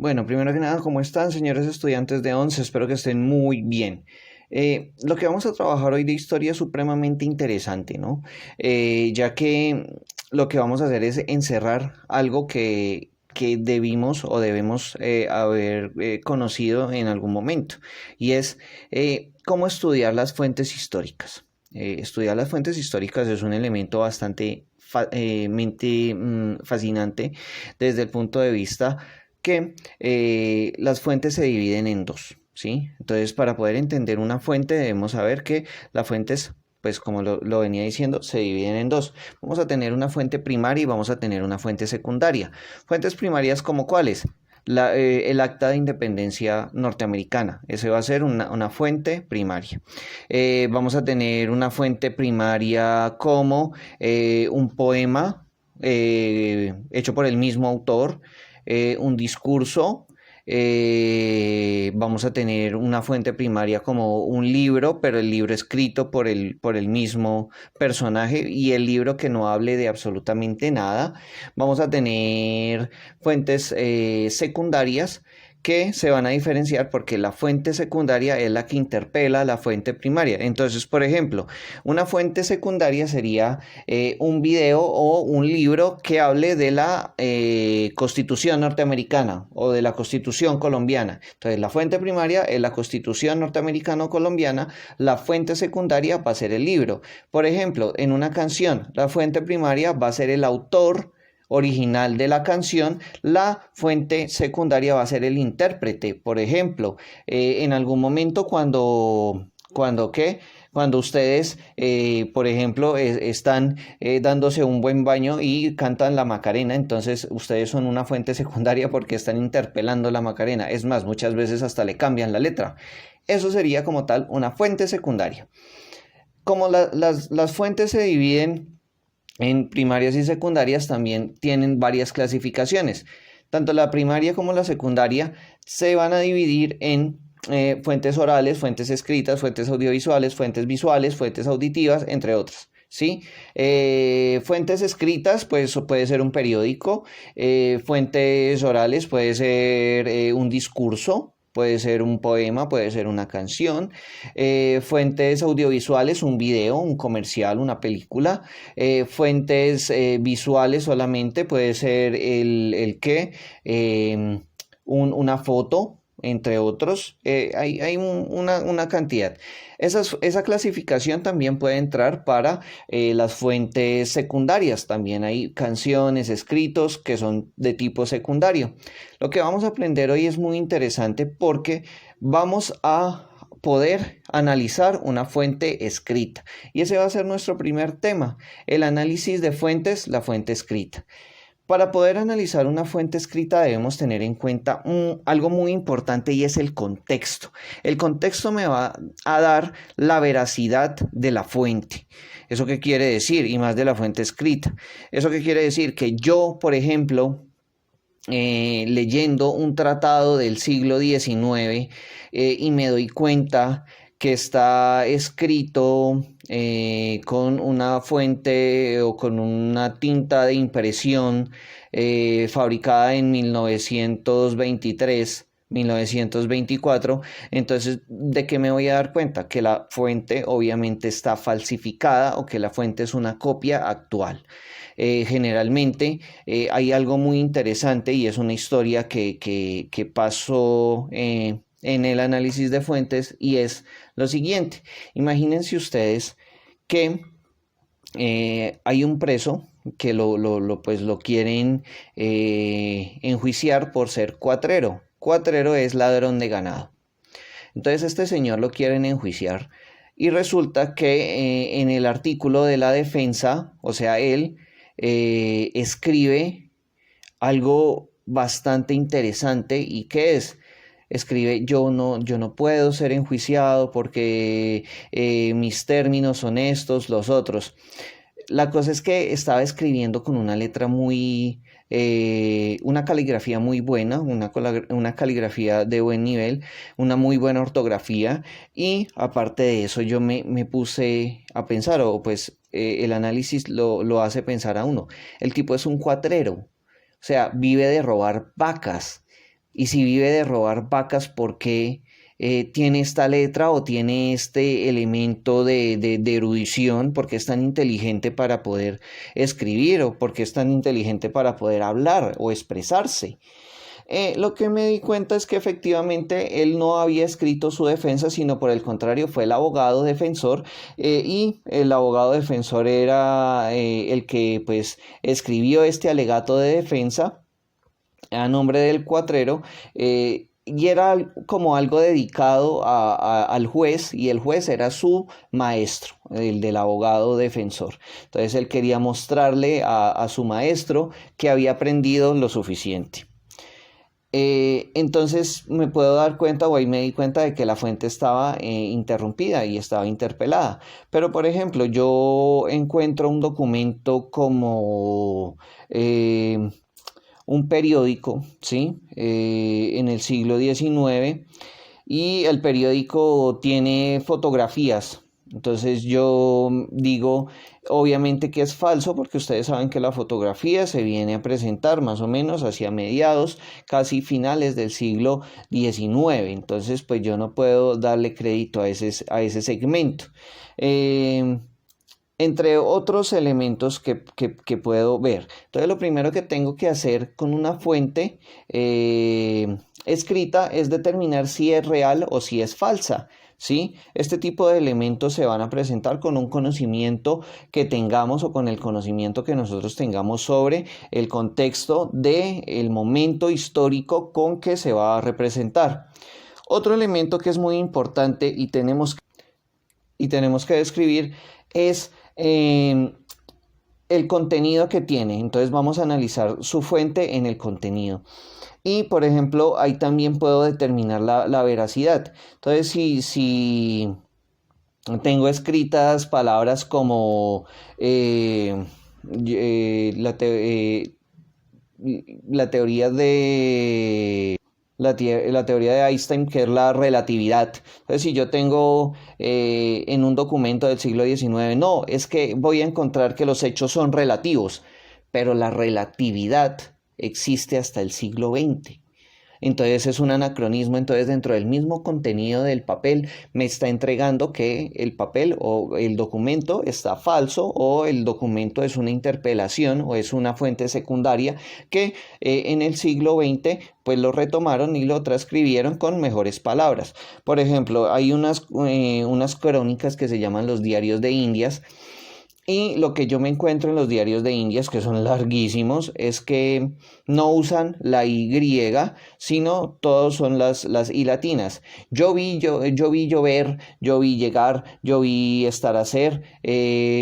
Bueno, primero que nada, ¿cómo están, señores estudiantes de 11? Espero que estén muy bien. Lo que vamos a trabajar hoy de historia es supremamente interesante, ¿no? Ya que lo que vamos a hacer es encerrar algo que debimos o debemos haber conocido en algún momento, y es cómo estudiar las fuentes históricas. Estudiar las fuentes históricas es un elemento bastante fascinante desde el punto de vista que las fuentes se dividen en dos, ¿sí? Entonces, para poder entender una fuente debemos saber que las fuentes, pues como lo venía diciendo, se dividen en dos. Vamos a tener una fuente primaria y vamos a tener una fuente secundaria. Fuentes primarias como cuáles. El acta de independencia norteamericana, ese va a ser una fuente primaria. Vamos a tener una fuente primaria como un poema hecho por el mismo autor, un discurso. Vamos a tener una fuente primaria como un libro, pero el libro escrito por el mismo personaje y el libro que no hable de absolutamente nada. Vamos a tener fuentes secundarias que se van a diferenciar porque la fuente secundaria es la que interpela a la fuente primaria. Entonces, por ejemplo, una fuente secundaria sería un video o un libro que hable de la Constitución norteamericana o de la Constitución colombiana. Entonces, la fuente primaria es la Constitución norteamericano-colombiana, la fuente secundaria va a ser el libro. Por ejemplo, en una canción, la fuente primaria va a ser el autor original de la canción, la fuente secundaria va a ser el intérprete. Por ejemplo, en algún momento cuando ustedes, por ejemplo, están dándose un buen baño y cantan la Macarena, entonces ustedes son una fuente secundaria porque están interpelando la Macarena. Es más, muchas veces hasta le cambian la letra. Eso sería como tal una fuente secundaria. Como las fuentes se dividen en primarias y secundarias, también tienen varias clasificaciones. Tanto la primaria como la secundaria se van a dividir en fuentes orales, fuentes escritas, fuentes audiovisuales, fuentes visuales, fuentes auditivas, entre otras. ¿Sí? Fuentes escritas, pues puede ser un periódico. Fuentes orales puede ser un discurso, puede ser un poema, puede ser una canción. Fuentes audiovisuales, un video, un comercial, una película. Fuentes visuales solamente puede ser el que, una foto, entre otros. Hay una cantidad. Esa clasificación también puede entrar para las fuentes secundarias. También hay canciones, escritos que son de tipo secundario. Lo que vamos a aprender hoy es muy interesante porque vamos a poder analizar una fuente escrita. Y ese va a ser nuestro primer tema, el análisis de fuentes, la fuente escrita. Para poder analizar una fuente escrita debemos tener en cuenta algo muy importante, y es el contexto. El contexto me va a dar la veracidad de la fuente. ¿Eso qué quiere decir? Y más de la fuente escrita. ¿Eso qué quiere decir? Que yo, por ejemplo, leyendo un tratado del siglo XIX, y me doy cuenta que está escrito con una fuente o con una tinta de impresión fabricada en 1923, 1924, entonces, ¿de qué me voy a dar cuenta? Que la fuente obviamente está falsificada o que la fuente es una copia actual. Generalmente hay algo muy interesante, y es una historia que pasó en el análisis de fuentes, y es lo siguiente. Imagínense ustedes que hay un preso que pues lo quieren enjuiciar por ser cuatrero. Cuatrero es ladrón de ganado. Entonces este señor lo quieren enjuiciar, y resulta que en el artículo de la defensa, o sea, él escribe algo bastante interesante. ¿Y qué es? Escribe: yo no puedo ser enjuiciado porque mis términos son estos, los otros. La cosa es que estaba escribiendo con una letra una caligrafía muy buena, una caligrafía de buen nivel, una muy buena ortografía. Y aparte de eso, yo me puse a pensar, o pues el análisis lo hace pensar a uno. El tipo es un cuatrero, o sea, vive de robar vacas. Y si vive de robar vacas, ¿por qué tiene esta letra o tiene este elemento de erudición? ¿Por qué es tan inteligente para poder escribir o por qué es tan inteligente para poder hablar o expresarse? Lo que me di cuenta es que efectivamente él no había escrito su defensa, sino por el contrario fue el abogado defensor, y el abogado defensor era el que pues escribió este alegato de defensa a nombre del cuatrero. Y era como algo dedicado al juez, y el juez era su maestro, el del abogado defensor. Entonces él quería mostrarle a su maestro que había aprendido lo suficiente. Entonces me puedo dar cuenta, o ahí me di cuenta de que la fuente estaba interrumpida y estaba interpelada. Pero por ejemplo, yo encuentro un documento como un periódico, ¿sí? En el siglo XIX, y el periódico tiene fotografías. Entonces yo digo, obviamente que es falso, porque ustedes saben que la fotografía se viene a presentar más o menos hacia mediados, casi finales del siglo XIX. Entonces pues yo no puedo darle crédito a ese segmento. Entre otros elementos que puedo ver. Entonces lo primero que tengo que hacer con una fuente escrita es determinar si es real o si es falsa. ¿Sí? Este tipo de elementos se van a presentar con un conocimiento que tengamos o con el conocimiento que nosotros tengamos sobre el contexto del momento histórico con que se va a representar. Otro elemento que es muy importante y tenemos que describir es el contenido que tiene. Entonces vamos a analizar su fuente en el contenido. Y por ejemplo, ahí también puedo determinar la veracidad. Entonces, si tengo escritas palabras como la teoría de la teoría de Einstein, que es la relatividad. Entonces, si yo tengo en un documento del siglo XIX, no, es que voy a encontrar que los hechos son relativos, pero la relatividad existe hasta el siglo XX. Entonces es un anacronismo. Entonces dentro del mismo contenido del papel me está entregando que el papel o el documento está falso, o el documento es una interpelación o es una fuente secundaria que en el siglo XX pues lo retomaron y lo transcribieron con mejores palabras. Por ejemplo, hay unas crónicas que se llaman los diarios de Indias. Y lo que yo me encuentro en los diarios de Indias, que son larguísimos, es que no usan la Y, sino todos son las I latinas. Yo vi llover, yo vi llegar, yo vi estar a ser,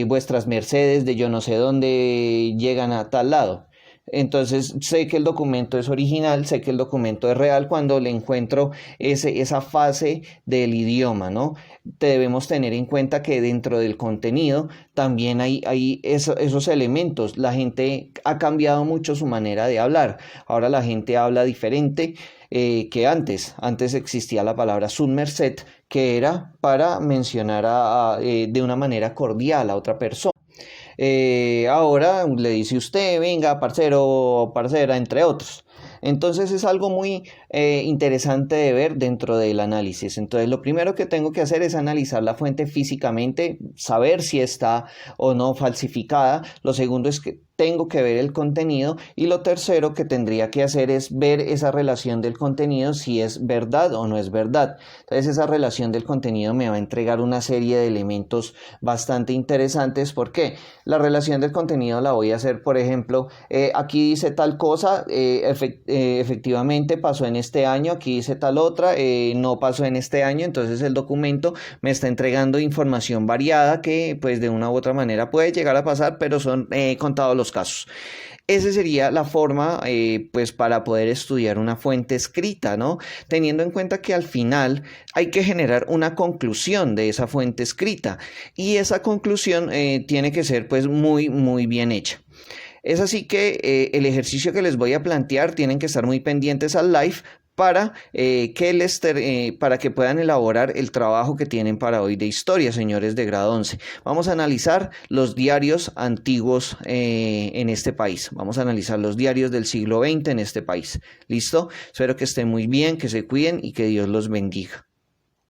vuestras mercedes de yo no sé dónde llegan a tal lado. Entonces sé que el documento es original, sé que el documento es real cuando le encuentro esa fase del idioma, ¿no? Debemos tener en cuenta que dentro del contenido también hay esos elementos. La gente ha cambiado mucho su manera de hablar. Ahora la gente habla diferente que antes. Antes existía la palabra su merced, que era para mencionar de una manera cordial a otra persona. Ahora le dice usted, venga, parcero, parcera, entre otros. Entonces es algo muy interesante de ver dentro del análisis. Entonces lo primero que tengo que hacer es analizar la fuente físicamente, saber si está o no falsificada. Lo segundo es que tengo que ver el contenido, y lo tercero que tendría que hacer es ver esa relación del contenido, si es verdad o no es verdad. Entonces esa relación del contenido me va a entregar una serie de elementos bastante interesantes. ¿Por qué? La relación del contenido la voy a hacer, por ejemplo, aquí dice tal cosa, efectivamente pasó en este año, aquí dice tal otra, no pasó en este año. Entonces el documento me está entregando información variada que pues de una u otra manera puede llegar a pasar, pero son contados los casos. Esa sería la forma pues para poder estudiar una fuente escrita, ¿no? Teniendo en cuenta que al final hay que generar una conclusión de esa fuente escrita, y esa conclusión tiene que ser pues muy muy bien hecha. Es así que el ejercicio que les voy a plantear, tienen que estar muy pendientes al live para, para que puedan elaborar el trabajo que tienen para hoy de historia, señores de grado 11. Vamos a analizar los diarios antiguos en este país. Vamos a analizar los diarios del siglo XX en este país. ¿Listo? Espero que estén muy bien, que se cuiden y que Dios los bendiga.